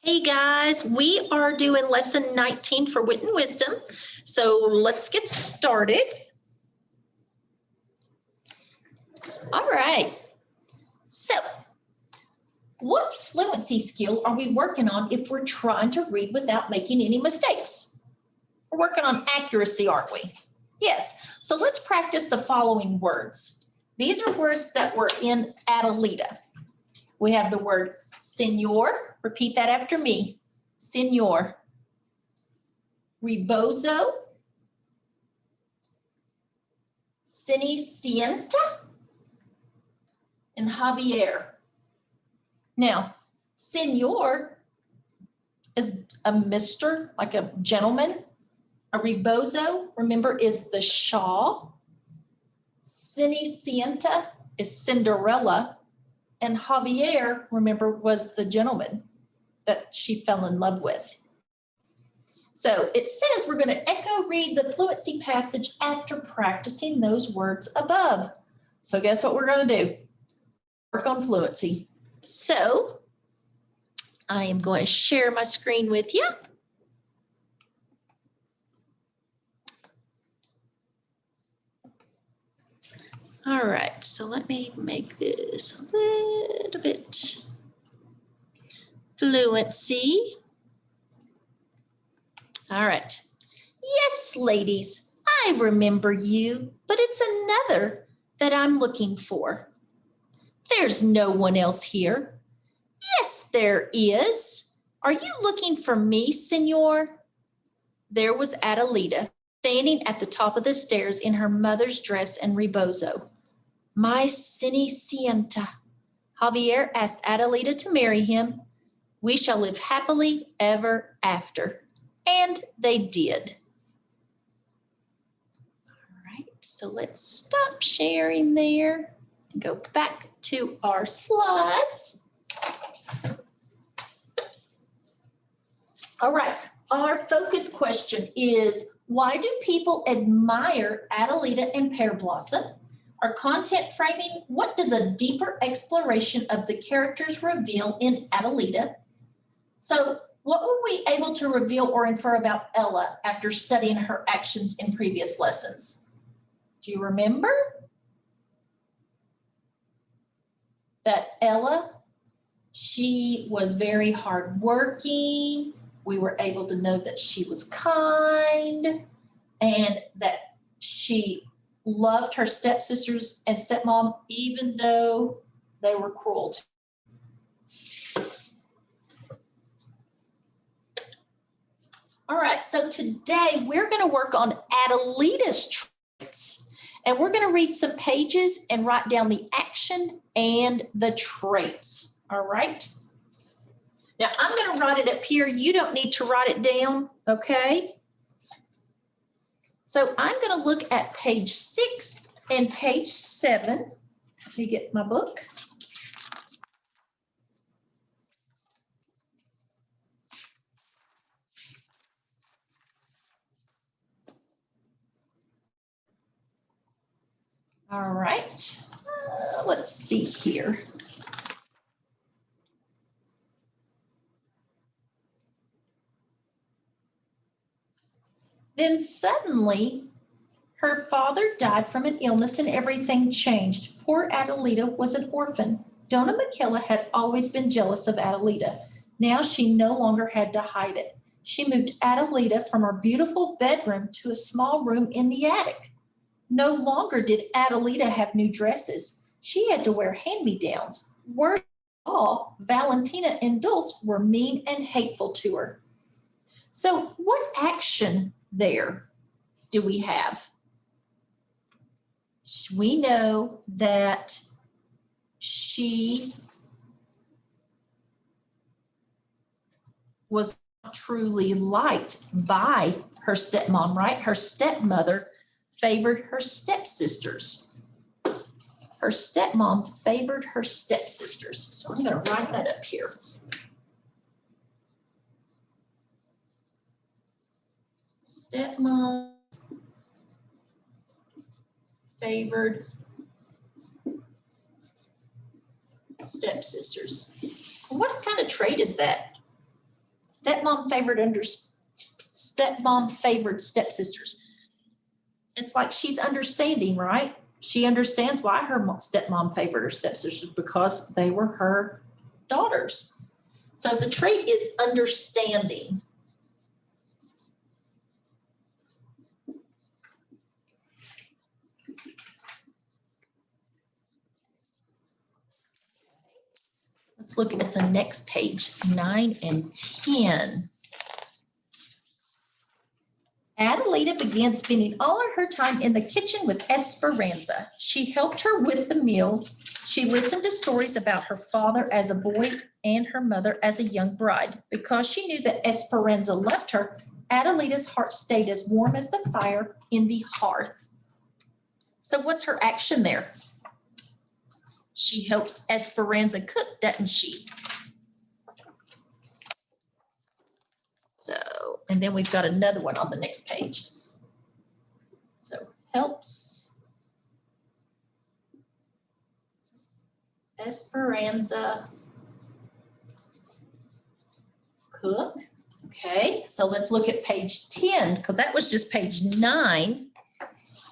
Hey guys, we are doing lesson 19 for Wit and Wisdom. So let's get started. All right. So what fluency skill are we working on if we're trying to read without making any mistakes? We're working on accuracy, aren't we? Yes. So let's practice the following words. These are words that were in Adelita. We have the word senor. Repeat that after me. Senor. Rebozo. Cenicienta. And Javier. Now, senor is a Mr., like a gentleman. A rebozo, remember, is the shawl. Cenicienta is Cinderella. And Javier, remember, was the gentleman that she fell in love with. So it says we're going to echo read the fluency passage after practicing those words above. So guess what we're going to do? Work on fluency. So I am going to share my screen with you. All right, so let me make this a little bit fluency. All right. Yes, ladies, I remember you, but it's another that I'm looking for. There's no one else here. Yes, there is. Are you looking for me, senor? There was Adelita, standing at the top of the stairs in her mother's dress and rebozo. My Cenicienta. Javier asked Adelita to marry him. We shall live happily ever after. And they did. All right, so let's stop sharing there and go back to our slides. All right, our focus question is, why do people admire Adelita and Pear Blossom? Our content framing, what does a deeper exploration of the characters reveal in Adelita? So what were we able to reveal or infer about Ella after studying her actions in previous lessons? Do you remember? That Ella, she was very hardworking. We were able to know that she was kind and that she loved her stepsisters and stepmom, even though they were cruel to her. All right, so today we're going to work on Adelita's traits, and we're going to read some pages and write down the action and the traits. All right. Now I'm going to write it up here. You don't need to write it down, okay? So I'm going to look at page 6 and page 7. Let me get my book. All right, let's see here. Then suddenly, her father died from an illness and everything changed. Poor Adelita was an orphan. Donna McKellar had always been jealous of Adelita. Now she no longer had to hide it. She moved Adelita from her beautiful bedroom to a small room in the attic. No longer did Adelita have new dresses. She had to wear hand-me-downs. Worst of all, Valentina and Dulce were mean and hateful to her. So what action there do we have? We know that she was not truly liked by her stepmom, right? Her stepmother favored her stepsisters. Her stepmom favored her stepsisters. So I'm going to write that up here. Stepmom favored stepsisters. What kind of trait is that? Stepmom favored stepsisters. It's like she's understanding, right? She understands why her stepmom favored her stepsisters because they were her daughters. So the trait is understanding. Let's look at the next page, 9 and 10. Adelita began spending all of her time in the kitchen with Esperanza. She helped her with the meals. She listened to stories about her father as a boy and her mother as a young bride. Because she knew that Esperanza loved her, Adelita's heart stayed as warm as the fire in the hearth. So what's her action there? She helps Esperanza cook, doesn't she? So, and then we've got another one on the next page. So helps Esperanza cook. Okay, so let's look at page 10 because that was just page 9.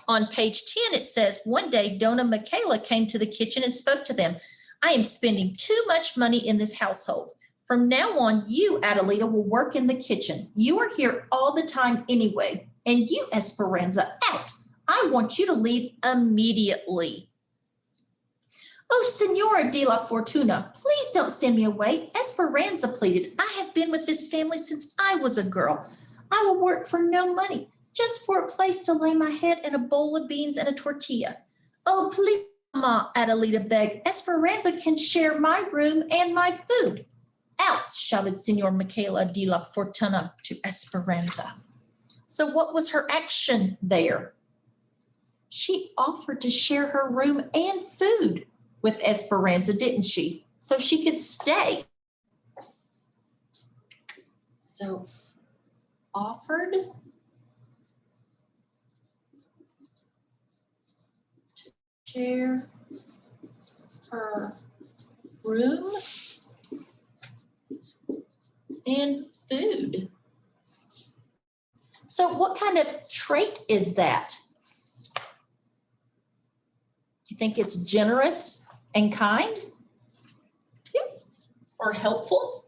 On page 10, it says, one day, Dona Michaela came to the kitchen and spoke to them. I am spending too much money in this household. From now on, you, Adelita, will work in the kitchen. You are here all the time anyway. And you, Esperanza, out. I want you to leave immediately. Oh, Senora de la Fortuna, please don't send me away. Esperanza pleaded. I have been with this family since I was a girl. I will work for no money, just for a place to lay my head and a bowl of beans and a tortilla. Oh, please, Mama, Adelita begged. Esperanza can share my room and my food. Out, shouted Senor Michaela de la Fortuna to Esperanza. So what was her action there? She offered to share her room and food with Esperanza, didn't she? So she could stay. So offered to share her room and food. So what kind of trait is that? You think it's generous and kind? Yeah. Or helpful?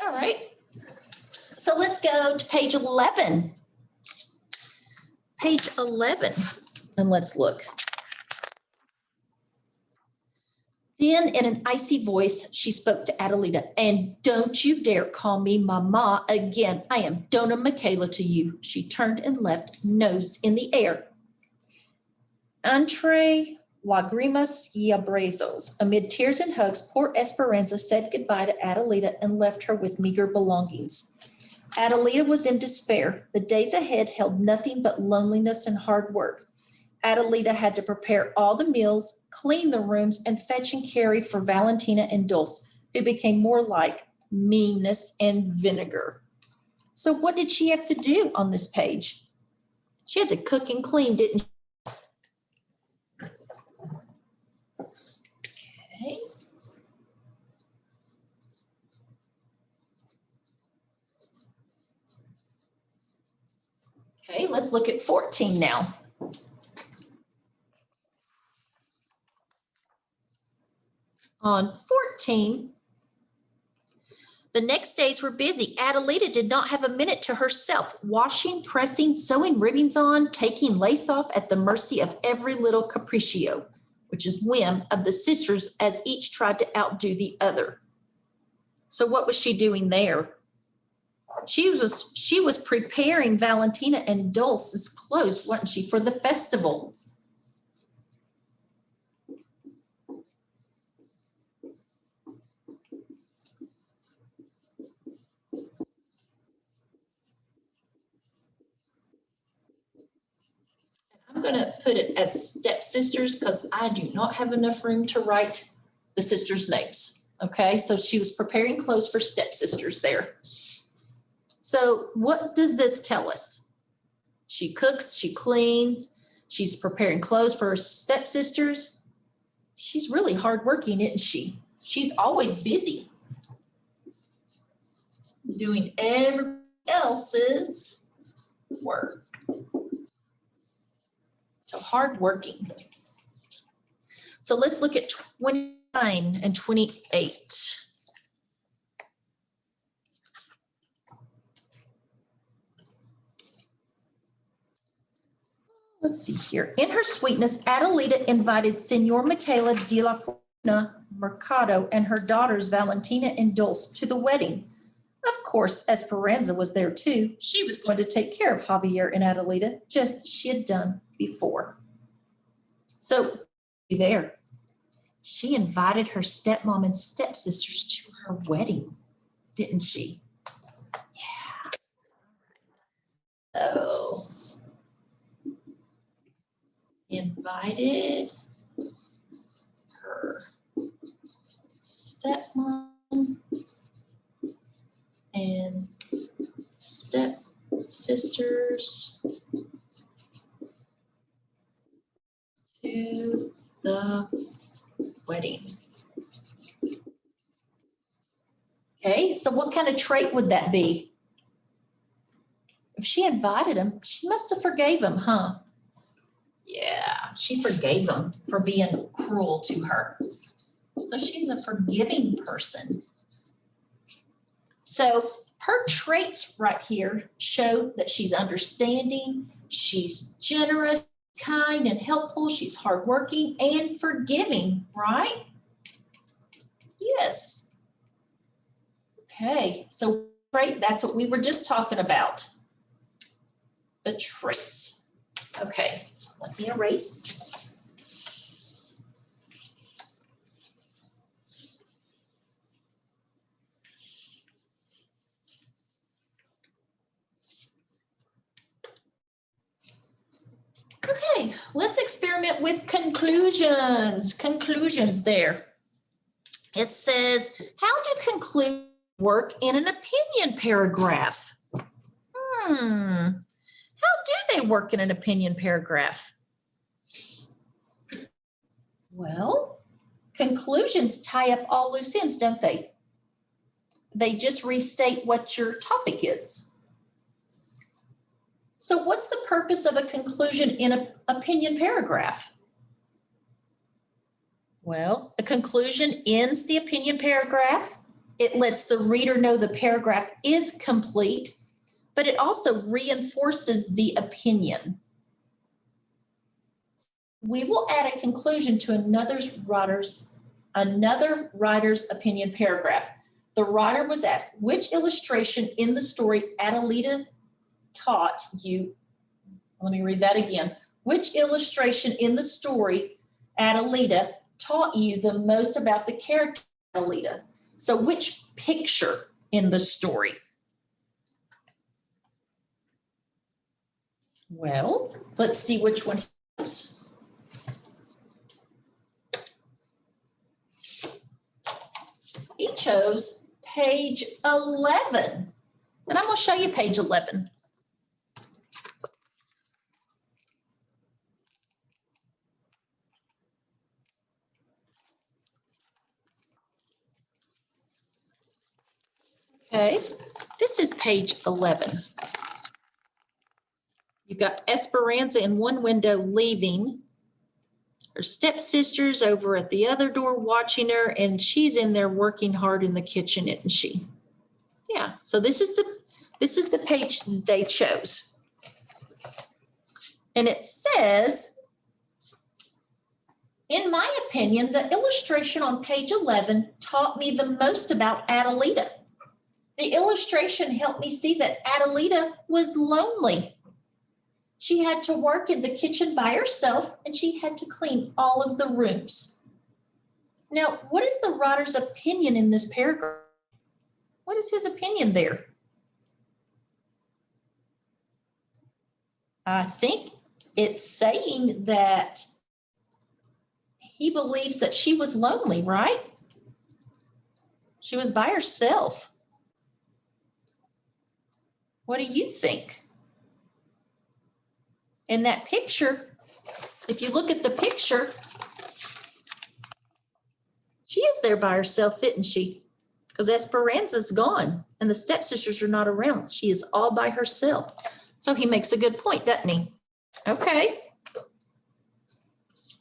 All right. So let's go to page 11. Page 11, and let's look. Then in an icy voice, she spoke to Adelita, and don't you dare call me Mama again. I am Dona Michaela to you. She turned and left, nose in the air. Entre lagrimas y abrazos. Amid tears and hugs, poor Esperanza said goodbye to Adelita and left her with meager belongings. Adelita was in despair. The days ahead held nothing but loneliness and hard work. Adelita had to prepare all the meals, clean the rooms, and fetch and carry for Valentina and Dulce, who became more like meanness and vinegar. So what did she have to do on this page? She had to cook and clean, didn't she? Okay. Okay, let's look at 14 now. On 14, the next days were busy. Adelita did not have a minute to herself, washing, pressing, sewing ribbons on, taking lace off at the mercy of every little capriccio, which is whim, of the sisters as each tried to outdo the other. So what was she doing there? She was preparing Valentina and Dulce's clothes, wasn't she, for the festival? I'm going to put it as stepsisters because I do not have enough room to write the sisters' names. Okay, so she was preparing clothes for stepsisters there. So what does this tell us? She cooks, she cleans, she's preparing clothes for her stepsisters. She's really hardworking, isn't she? She's always busy doing everybody else's work. So hardworking. So let's look at 29 and 28. Let's see here. In her sweetness, Adelita invited Senor Michaela de la Fortuna Mercado and her daughters Valentina and Dulce to the wedding. Of course, Esperanza was there too. She was going to take care of Javier and Adelita, just as she had done before. So, there. She invited her stepmom and stepsisters to her wedding, didn't she? Yeah. So, invited her stepmom and stepsisters to the wedding. Okay, so what kind of trait would that be? If she invited him, she must have forgave him, huh? Yeah, she forgave him for being cruel to her. So she's a forgiving person. So her traits right here show that she's understanding, she's generous, kind and helpful, she's hardworking and forgiving, right? Yes. Okay, so trait, that's what we were just talking about. The traits. Okay, so let me erase. Okay, let's experiment with conclusions. Conclusions there. It says, how do conclusions work in an opinion paragraph? How do they work in an opinion paragraph? Well, conclusions tie up all loose ends, don't they? They just restate what your topic is. So what's the purpose of a conclusion in an opinion paragraph? Well, a conclusion ends the opinion paragraph. It lets the reader know the paragraph is complete, but it also reinforces the opinion. We will add a conclusion to another writer's opinion paragraph. The writer was asked, which illustration in the story Adelita taught you? Let me read that again. Which illustration in the story Adelita taught you the most about the character Adelita? So which picture in the story? Well, let's see which one he chose. He chose page 11. And I'm going to show you page 11. Okay, this is page 11. You've got Esperanza in one window leaving. Her stepsister's over at the other door watching her, and she's in there working hard in the kitchen, isn't she? Yeah, so this is the page they chose. And it says, in my opinion, the illustration on page 11 taught me the most about Adelita. The illustration helped me see that Adelita was lonely. She had to work in the kitchen by herself, and she had to clean all of the rooms. Now, what is the writer's opinion in this paragraph? What is his opinion there? I think it's saying that he believes that she was lonely, right? She was by herself. What do you think? In that picture, if you look at the picture, she is there by herself, isn't she? Because Esperanza's gone and the stepsisters are not around. She is all by herself. So he makes a good point, doesn't he? Okay.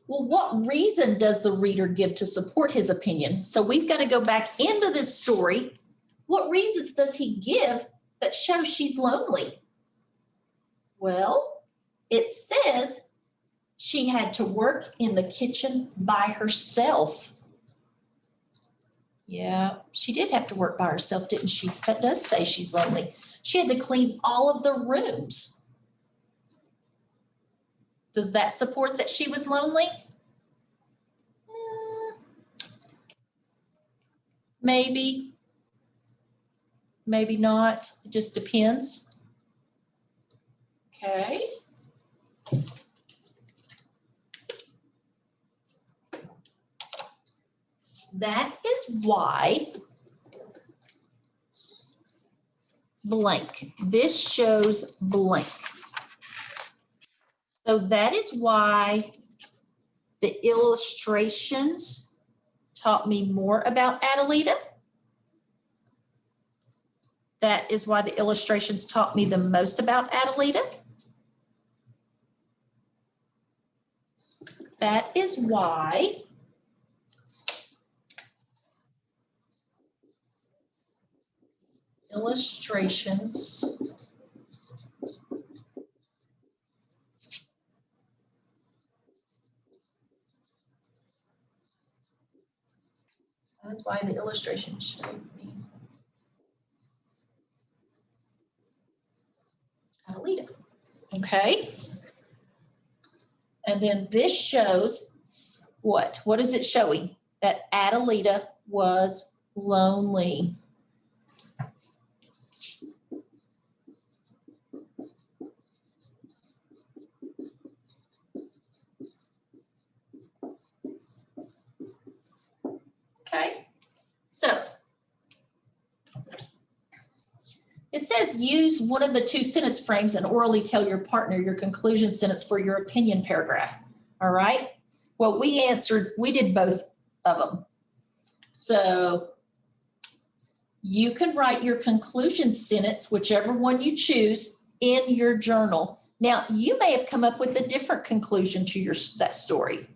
Well, what reason does the reader give to support his opinion? So we've got to go back into this story. What reasons does he give that show she's lonely? Well, it says she had to work in the kitchen by herself. Yeah, she did have to work by herself, didn't she? That does say she's lonely. She had to clean all of the rooms. Does that support that she was lonely? Maybe. Maybe not. It just depends. Okay. That is why blank. This shows blank. So that is why the illustrations taught me more about Adelita. That is why the illustrations taught me the most about Adelita. That is why illustrations that's why the illustration showed me Adelita. Okay. And then this shows what? What is it showing? That Adelita was lonely. Okay, so it says use one of the two sentence frames and orally tell your partner your conclusion sentence for your opinion paragraph. All right. Well, we did both of them. So you can write your conclusion sentence, whichever one you choose, in your journal. Now, you may have come up with a different conclusion to that story,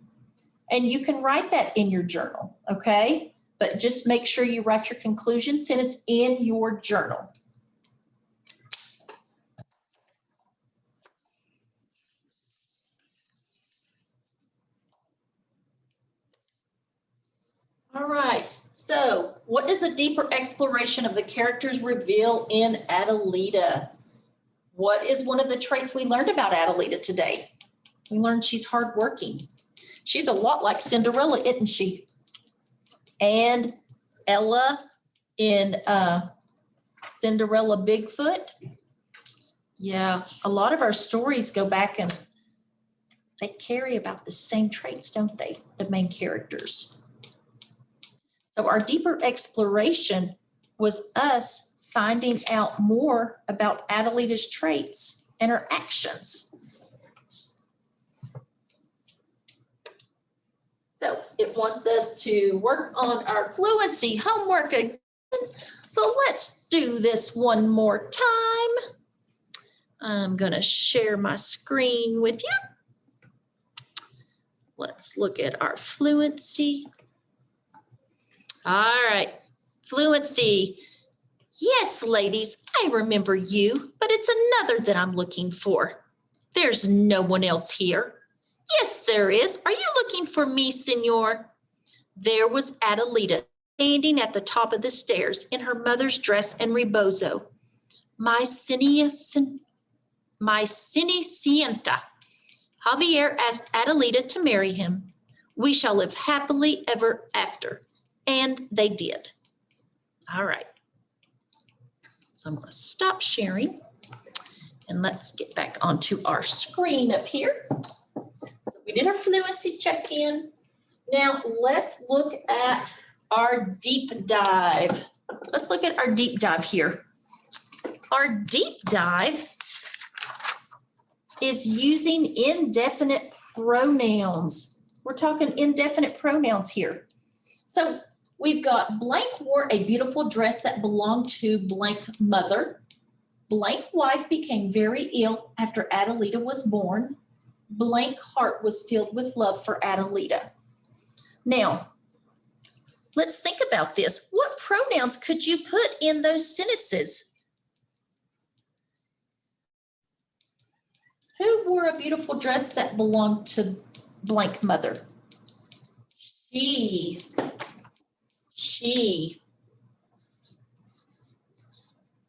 and you can write that in your journal, okay? But just make sure you write your conclusion sentence in your journal. All right, so what does a deeper exploration of the characters reveal in Adelita? What is one of the traits we learned about Adelita today? We learned she's hardworking. She's a lot like Cinderella, isn't she? And Ella in Cinderella Bigfoot. Yeah, a lot of our stories go back and they carry about the same traits, don't they? The main characters. So our deeper exploration was us finding out more about Adelita's traits and her actions. So it wants us to work on our fluency homework again. So let's do this one more time. I'm going to share my screen with you. Let's look at our fluency. All right, fluency. Yes, ladies, I remember you, but it's another that I'm looking for. There's no one else here. Yes, there is. Are you looking for me, senor? There was Adelita standing at the top of the stairs in her mother's dress and rebozo. My Cenicienta. Javier asked Adelita to marry him. We shall live happily ever after. And they did. All right. So I'm going to stop sharing and let's get back onto our screen up here. So we did our fluency check-in. Now let's look at our deep dive. Let's look at our deep dive here. Our deep dive is using indefinite pronouns. We're talking indefinite pronouns here. So we've got blank wore a beautiful dress that belonged to blank mother. Blank wife became very ill after Adelita was born. Blank heart was filled with love for Adelita. Now, let's think about this. What pronouns could you put in those sentences? Who wore a beautiful dress that belonged to blank mother? She.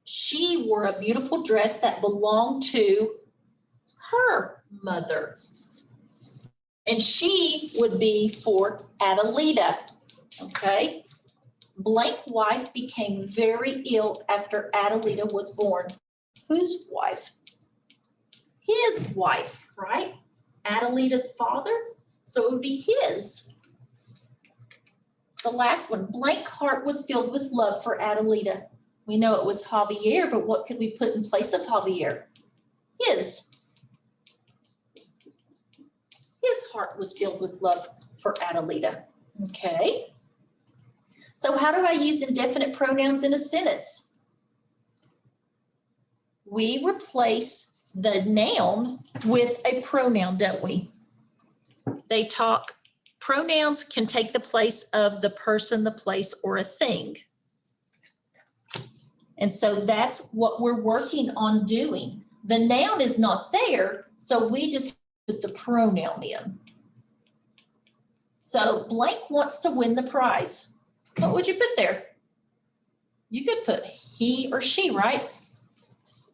She wore a beautiful dress that belonged to her mother. And she would be for Adelita, okay? Blank wife became very ill after Adelita was born. Whose wife? His wife, right? Adelita's father, so it would be his. The last one, blank heart was filled with love for Adelita. We know it was Javier, but what could we put in place of Javier? His. His heart was filled with love for Adelita. Okay. So how do I use indefinite pronouns in a sentence? We replace the noun with a pronoun, don't we? Pronouns can take the place of the person, the place, or a thing. And so that's what we're working on doing. The noun is not there, so we just put the pronoun in. So blank wants to win the prize. What would you put there? You could put he or she, right?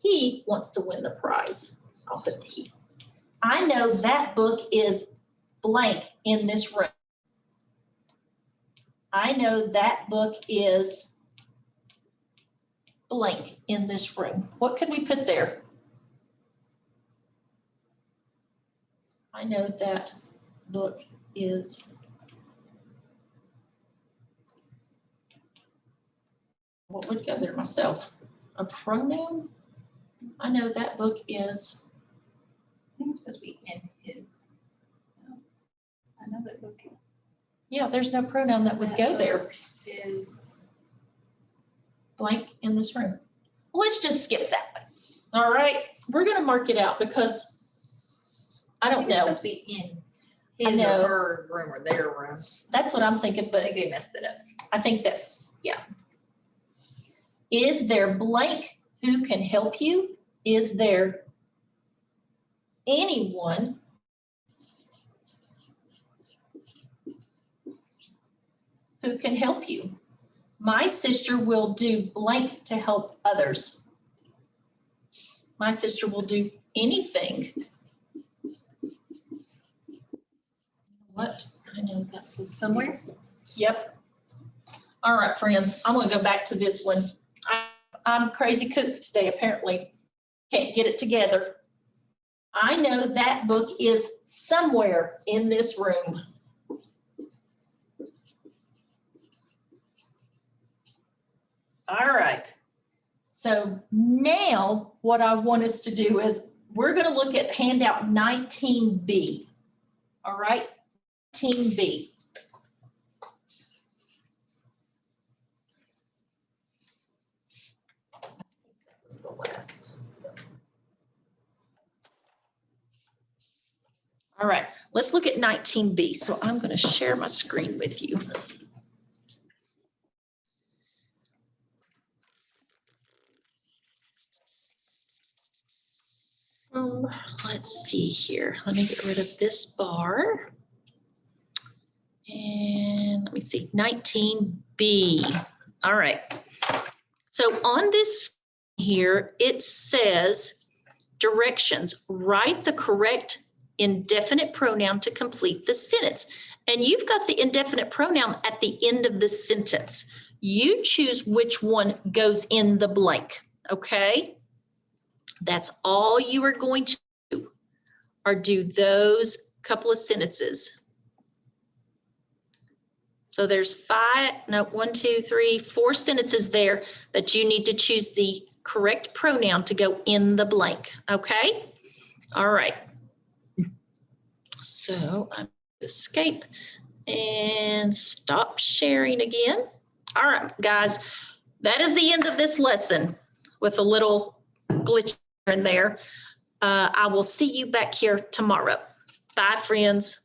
He wants to win the prize. I'll put the he. I know that book is blank in this room. I know that book is blank in this room. What could we put there? I know that book is, what would go there myself? A pronoun? I know that book is, I think it's supposed to be in his. No. I know that book yeah, there's no pronoun that would go there. is Blank in this room. Let's just skip that one. All right, we're gonna mark it out because I don't know. It's supposed to be in I his know. or her room or their room. That's what I'm thinking, I but think they messed it up. I think that's, yeah. Is there blank who can help you? Is there anyone who can help you? My sister will do blank to help others. My sister will do anything. What? I know that was Somewhere? Yep. All right, friends, I'm gonna go back to this one. I'm crazy cook today, apparently. Can't get it together. I know that book is somewhere in this room. All right. So now what I want us to do is we're going to look at handout 19B. All right, 19B. That was the last. All right, let's look at 19B. So I'm going to share my screen with you. Let's see here. Let me get rid of this bar. And let me see, 19B. All right. So on this here, it says directions. Write the correct indefinite pronoun to complete the sentence. And you've got the indefinite pronoun at the end of the sentence. You choose which one goes in the blank, okay? That's all you are going to do, or do those couple of sentences. So there's 4 sentences there that you need to choose the correct pronoun to go in the blank, okay? All right. So I'm escape and stop sharing again. All right, guys, that is the end of this lesson with a little glitch in there. I will see you back here tomorrow. Bye, friends.